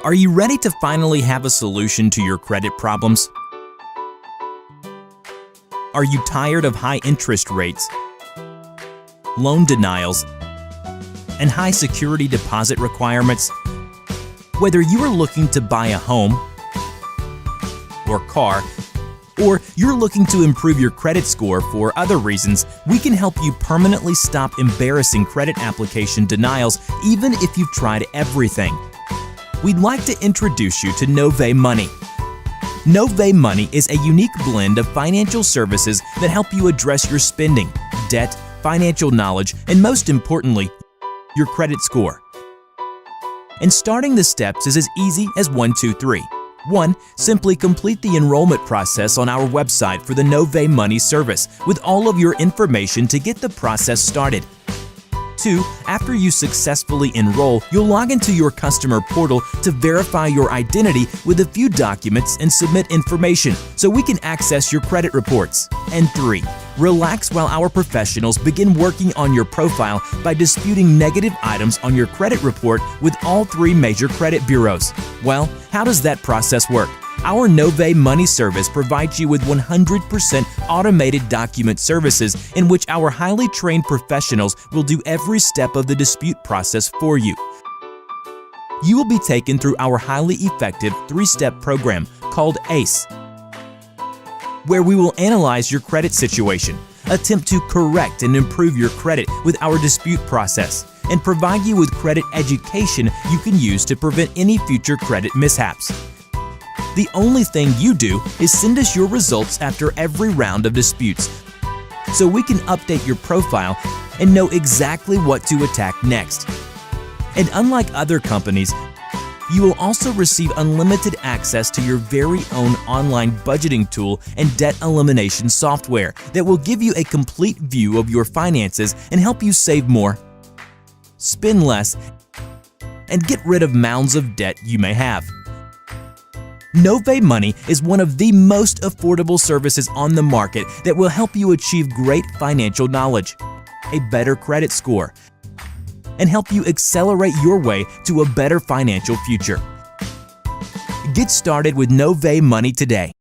Are you ready to finally have a solution to your credit problems? Are you tired of high interest rates, loan denials, and high security deposit requirements? Whether you are looking to buy a home or car, or you're looking to improve your credit score for other reasons, we can help you permanently stop embarrassing credit application denials even if you've tried everything. We'd like to introduce you to Novae Money. Novae Money is a unique blend of financial services that help you address your spending, debt, financial knowledge, and most importantly, your credit score. And starting the steps is as easy as 1, 2, 3. 1. Simply complete the enrollment process on our website for the Novae Money service with all of your information to get the process started. 2. After you successfully enroll, you'll log into your customer portal to verify your identity with a few documents and submit information so we can access your credit reports. And 3. Relax while our professionals begin working on your profile by disputing negative items on your credit report with all 3 major credit bureaus. Well, how does that process work? Our Novae Money service provides you with 100% automated document services in which our highly trained professionals will do every step of the dispute process for you. You will be taken through our highly effective 3-step program called ACE, where we will analyze your credit situation, attempt to correct and improve your credit with our dispute process, and provide you with credit education you can use to prevent any future credit mishaps. The only thing you do is send us your results after every round of disputes, so we can update your profile and know exactly what to attack next. And unlike other companies, you will also receive unlimited access to your very own online budgeting tool and debt elimination software that will give you a complete view of your finances and help you save more, spend less, and get rid of mounds of debt you may have. Novae Money is one of the most affordable services on the market that will help you achieve great financial knowledge, a better credit score, and help you accelerate your way to a better financial future. Get started with Novae Money today.